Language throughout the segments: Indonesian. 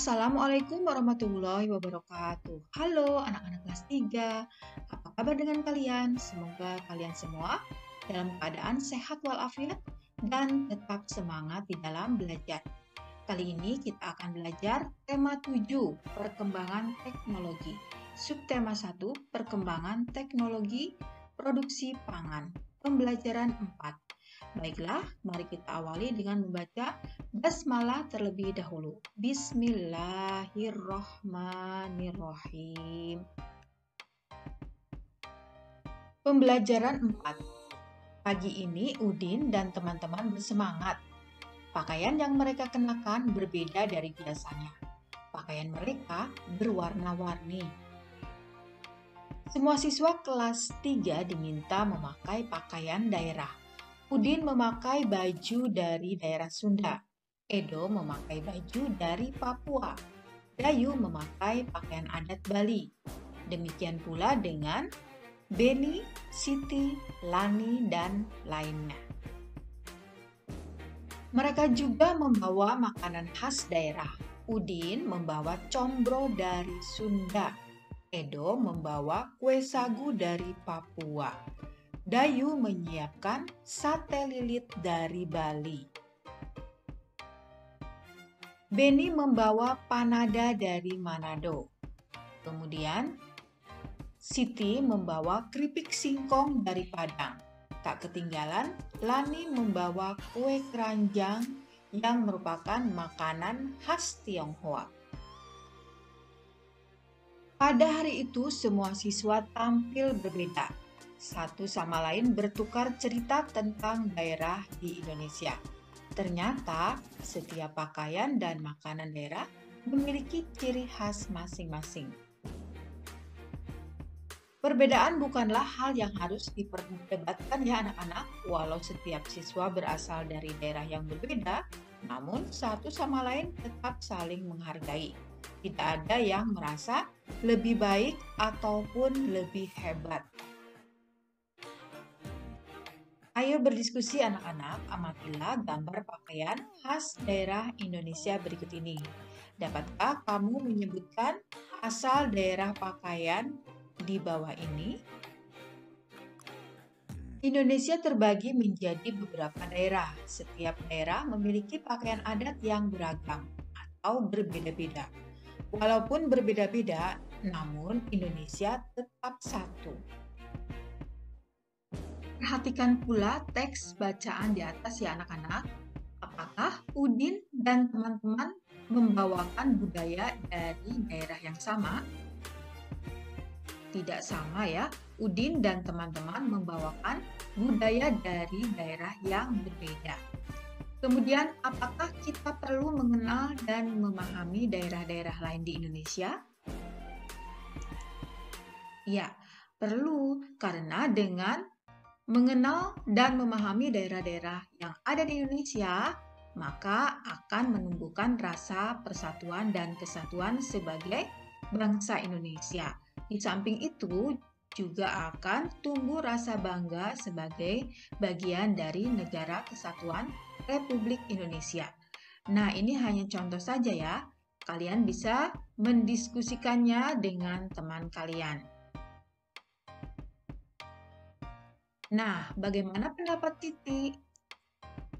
Assalamualaikum warahmatullahi wabarakatuh. Halo anak-anak kelas 3. Apa kabar dengan kalian? Semoga kalian semua dalam keadaan sehat walafiat dan tetap semangat di dalam belajar. Kali ini kita akan belajar tema 7, perkembangan teknologi. Subtema 1, perkembangan teknologi produksi pangan. Pembelajaran 4. Baiklah, mari kita awali dengan membaca basmalah terlebih dahulu. Bismillahirrohmanirrohim. Pembelajaran 4. Pagi ini Udin dan teman-teman bersemangat. Pakaian yang mereka kenakan berbeda dari biasanya. Pakaian mereka berwarna-warni. Semua siswa kelas 3 diminta memakai pakaian daerah. Udin memakai baju dari daerah Sunda. Edo memakai baju dari Papua. Dayu memakai pakaian adat Bali. Demikian pula dengan Beni, Siti, Lani, dan lainnya. Mereka juga membawa makanan khas daerah. Udin membawa combro dari Sunda. Edo membawa kue sagu dari Papua. Dayu menyiapkan sate lilit dari Bali. Beni membawa panada dari Manado. Kemudian, Siti membawa keripik singkong dari Padang. Tak ketinggalan, Lani membawa kue keranjang yang merupakan makanan khas Tionghoa. Pada hari itu, semua siswa tampil berbeda. Satu sama lain bertukar cerita tentang daerah di Indonesia. Ternyata setiap pakaian dan makanan daerah memiliki ciri khas masing-masing. Perbedaan bukanlah hal yang harus diperdebatkan ya anak-anak, walau setiap siswa berasal dari daerah yang berbeda, namun satu sama lain tetap saling menghargai. Tidak ada yang merasa lebih baik ataupun lebih hebat. Ayo berdiskusi anak-anak, amatilah gambar pakaian khas daerah Indonesia berikut ini. Dapatkah kamu menyebutkan asal daerah pakaian di bawah ini? Indonesia terbagi menjadi beberapa daerah. Setiap daerah memiliki pakaian adat yang beragam atau berbeda-beda. Walaupun berbeda-beda, namun Indonesia tetap satu. Perhatikan pula teks bacaan di atas ya anak-anak. Apakah Udin dan teman-teman membawakan budaya dari daerah yang sama? Tidak sama ya. Udin dan teman-teman membawakan budaya dari daerah yang berbeda. Kemudian, apakah kita perlu mengenal dan memahami daerah-daerah lain di Indonesia? Ya, perlu, karena dengan mengenal dan memahami daerah-daerah yang ada di Indonesia, maka akan menumbuhkan rasa persatuan dan kesatuan sebagai bangsa Indonesia. Di samping itu, juga akan tumbuh rasa bangga sebagai bagian dari Negara Kesatuan Republik Indonesia. Nah, ini hanya contoh saja ya. Kalian bisa mendiskusikannya dengan teman kalian. Nah, bagaimana pendapat Siti?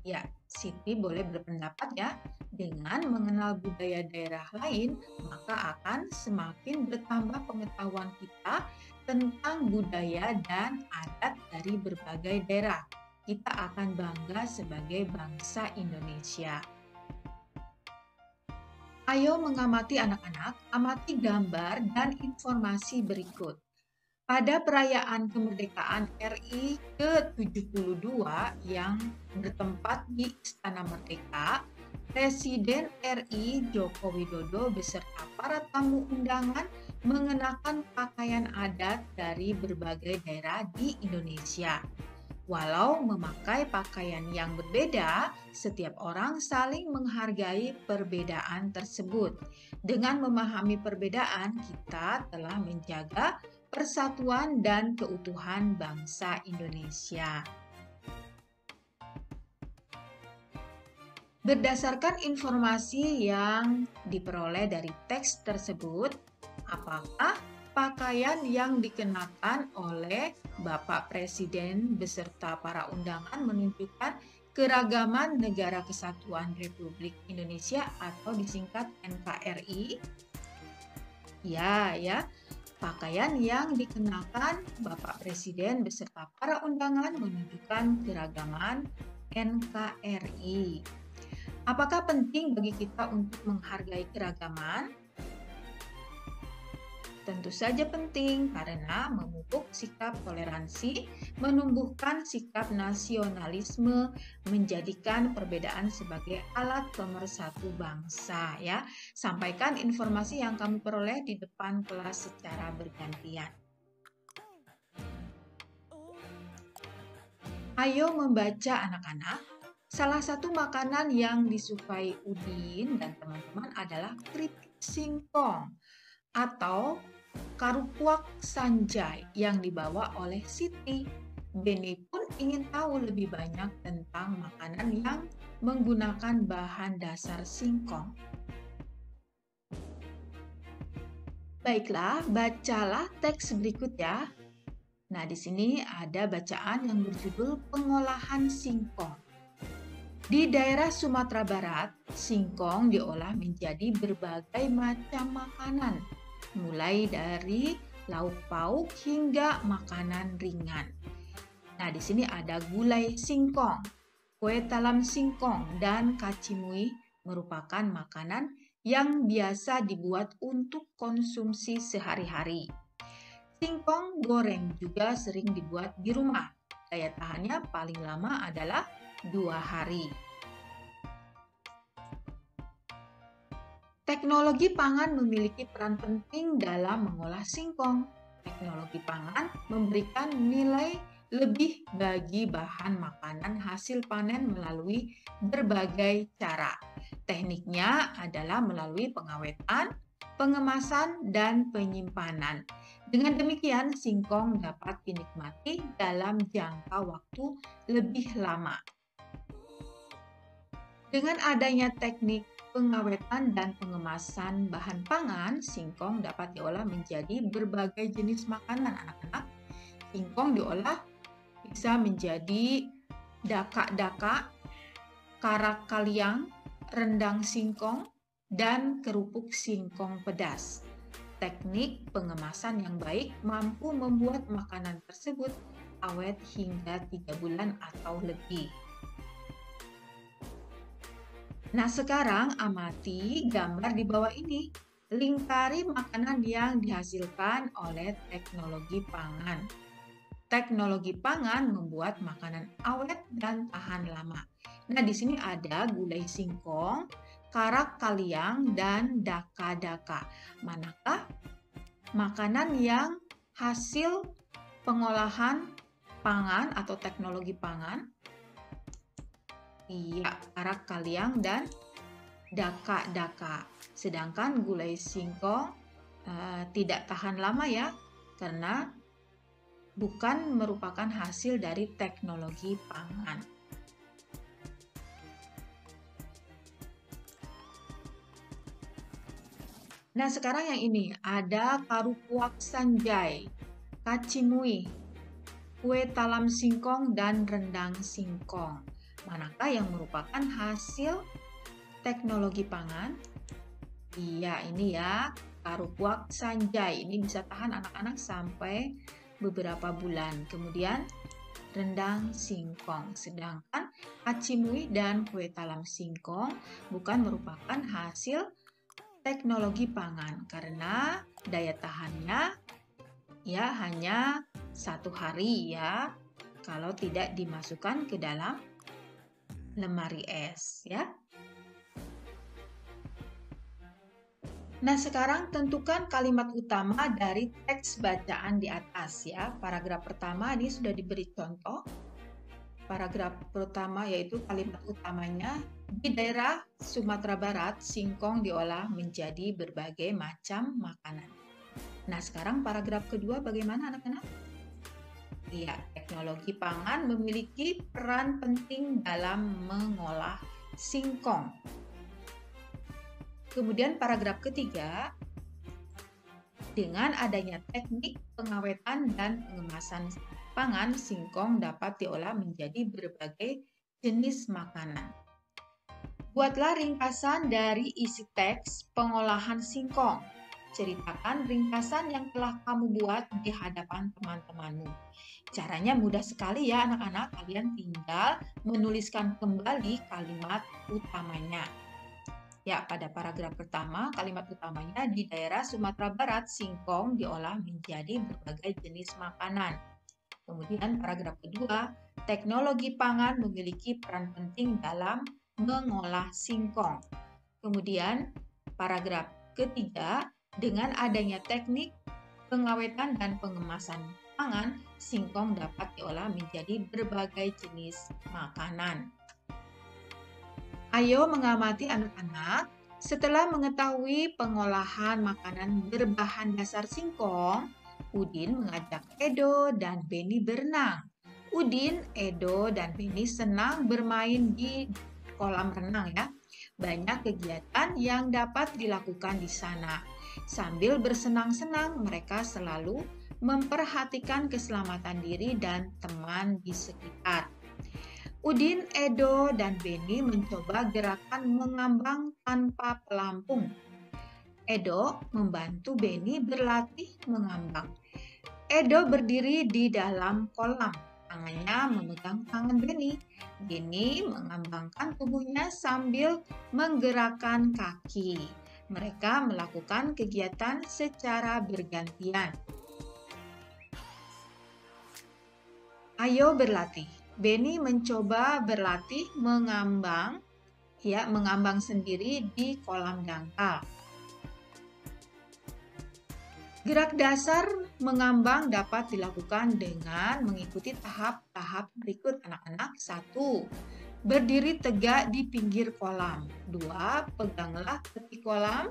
Ya, Siti boleh berpendapat ya, dengan mengenal budaya daerah lain, maka akan semakin bertambah pengetahuan kita tentang budaya dan adat dari berbagai daerah. Kita akan bangga sebagai bangsa Indonesia. Ayo mengamati anak-anak, amati gambar dan informasi berikut. Pada perayaan kemerdekaan RI ke-72 yang bertempat di Istana Merdeka, Presiden RI Joko Widodo beserta para tamu undangan mengenakan pakaian adat dari berbagai daerah di Indonesia. Walau memakai pakaian yang berbeda, setiap orang saling menghargai perbedaan tersebut. Dengan memahami perbedaan, kita telah menjaga persatuan dan keutuhan bangsa Indonesia. Berdasarkan informasi yang diperoleh dari teks tersebut, apakah pakaian yang dikenakan oleh Bapak Presiden beserta para undangan menunjukkan keragaman Negara Kesatuan Republik Indonesia atau disingkat NKRI? Ya. Pakaian yang dikenakan Bapak Presiden beserta para undangan menunjukkan keragaman NKRI. Apakah penting bagi kita untuk menghargai keragaman? Tentu saja penting karena memupuk sikap toleransi, menumbuhkan sikap nasionalisme, menjadikan perbedaan sebagai alat pemersatu bangsa ya. Sampaikan informasi yang kami peroleh di depan kelas secara bergantian. Ayo membaca anak-anak. Salah satu makanan yang disukai Udin dan teman-teman adalah keripik singkong atau karupuak sanjay yang dibawa oleh Siti. Beni pun ingin tahu lebih banyak tentang makanan yang menggunakan bahan dasar singkong. Baiklah, bacalah teks berikut ya. Nah, di sini ada bacaan yang berjudul Pengolahan Singkong. Di daerah Sumatera Barat, singkong diolah menjadi berbagai macam makanan, mulai dari lauk pauk hingga makanan ringan. Nah, di sini ada gulai singkong, kue talam singkong, dan kacimui merupakan makanan yang biasa dibuat untuk konsumsi sehari-hari. Singkong goreng juga sering dibuat di rumah. Daya tahannya paling lama adalah 2 hari. Teknologi pangan memiliki peran penting dalam mengolah singkong. Teknologi pangan memberikan nilai lebih bagi bahan makanan hasil panen melalui berbagai cara. Tekniknya adalah melalui pengawetan, pengemasan, dan penyimpanan. Dengan demikian, singkong dapat dinikmati dalam jangka waktu lebih lama. Dengan adanya teknik pengawetan dan pengemasan bahan pangan, singkong dapat diolah menjadi berbagai jenis makanan anak-anak. Singkong diolah bisa menjadi daka-daka, karak kaliang, rendang singkong, dan kerupuk singkong pedas. Teknik pengemasan yang baik mampu membuat makanan tersebut awet hingga 3 bulan atau lebih. Nah, sekarang amati gambar di bawah ini. Lingkari makanan yang dihasilkan oleh teknologi pangan. Teknologi pangan membuat makanan awet dan tahan lama. Nah, di sini ada gulai singkong, karak kaliang, dan daka-daka. Manakah makanan yang hasil pengolahan pangan atau teknologi pangan? Iya, karak kaliang dan daka-daka. Sedangkan gulai singkong tidak tahan lama ya, karena bukan merupakan hasil dari teknologi pangan. Nah, sekarang yang ini ada karupuak sanjay, kacimui, kue talam singkong, dan rendang singkong. Manakah yang merupakan hasil teknologi pangan? Iya, ini ya, karupuak sanjay. Ini bisa tahan anak-anak sampai beberapa bulan. Kemudian rendang singkong. Sedangkan kacimui dan kue talam singkong bukan merupakan hasil teknologi pangan karena daya tahannya ya hanya 1 hari ya kalau tidak dimasukkan ke dalam lemari es ya. Nah, sekarang tentukan kalimat utama dari teks bacaan di atas ya. Paragraf pertama ini sudah diberi contoh. Paragraf pertama yaitu kalimat utamanya, di daerah Sumatera Barat, singkong diolah menjadi berbagai macam makanan. Nah, sekarang paragraf kedua bagaimana anak-anak? Iya, teknologi pangan memiliki peran penting dalam mengolah singkong. Kemudian paragraf ketiga, dengan adanya teknik pengawetan dan pengemasan pangan, singkong dapat diolah menjadi berbagai jenis makanan. Buatlah ringkasan dari isi teks pengolahan singkong. Ceritakan ringkasan yang telah kamu buat di hadapan teman-temanmu. Caranya mudah sekali ya anak-anak, kalian tinggal menuliskan kembali kalimat utamanya. Ya, pada paragraf pertama, kalimat utamanya di daerah Sumatera Barat, singkong diolah menjadi berbagai jenis makanan. Kemudian paragraf kedua, teknologi pangan memiliki peran penting dalam mengolah singkong. Kemudian paragraf ketiga, dengan adanya teknik pengawetan dan pengemasan pangan, singkong dapat diolah menjadi berbagai jenis makanan. Ayo mengamati anak-anak. Setelah mengetahui pengolahan makanan berbahan dasar singkong, Udin mengajak Edo dan Beni berenang. Udin, Edo, dan Beni senang bermain di kolam renang ya. Banyak kegiatan yang dapat dilakukan di sana. Sambil bersenang-senang, mereka selalu memperhatikan keselamatan diri dan teman di sekitar. Udin, Edo, dan Beni mencoba gerakan mengambang tanpa pelampung. Edo membantu Beni berlatih mengambang. Edo berdiri di dalam kolam, tangannya memegang tangan Beni. Beni mengambangkan tubuhnya sambil menggerakkan kaki. Mereka melakukan kegiatan secara bergantian. Ayo berlatih. Beni mencoba berlatih mengambang sendiri di kolam dangkal. Gerak dasar mengambang dapat dilakukan dengan mengikuti tahap-tahap berikut anak-anak. 1. Berdiri tegak di pinggir kolam. 2. Peganglah tepi kolam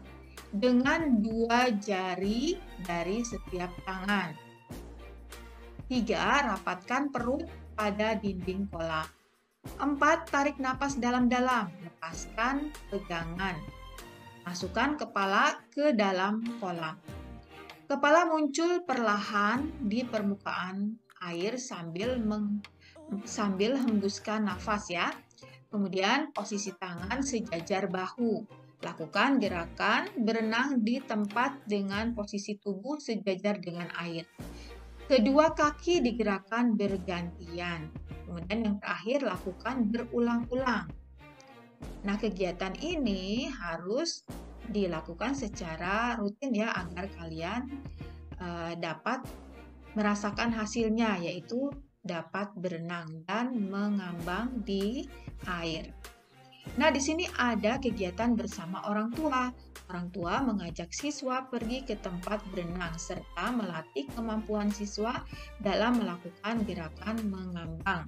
dengan 2 jari dari setiap tangan. 3. Rapatkan perut pada dinding kolam. 4. Tarik napas dalam-dalam, lepaskan pegangan. Masukkan kepala ke dalam kolam. Kepala muncul perlahan di permukaan air sambil hembuskan nafas ya. Kemudian posisi tangan sejajar bahu. Lakukan gerakan berenang di tempat dengan posisi tubuh sejajar dengan air. Kedua kaki digerakkan bergantian. Kemudian yang terakhir lakukan berulang-ulang. Nah, kegiatan ini harus dilakukan secara rutin ya agar kalian dapat merasakan hasilnya, yaitu dapat berenang dan mengambang di air. Nah, di sini ada kegiatan bersama orang tua. Orang tua mengajak siswa pergi ke tempat berenang serta melatih kemampuan siswa dalam melakukan gerakan mengambang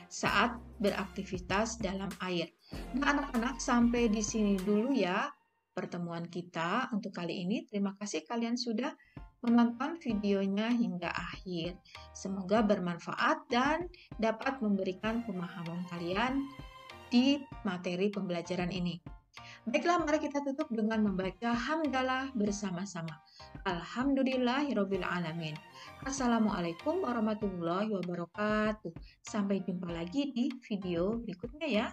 saat beraktivitas dalam air. Nah, anak-anak, sampai di sini dulu ya pertemuan kita untuk kali ini. Terima kasih kalian sudah menonton videonya hingga akhir. Semoga bermanfaat dan dapat memberikan pemahaman kalian di materi pembelajaran ini. Baiklah, mari kita tutup dengan membaca hamdalah bersama-sama. Alhamdulillahirabbil alamin. Assalamualaikum warahmatullahi wabarakatuh. Sampai jumpa lagi di video berikutnya ya.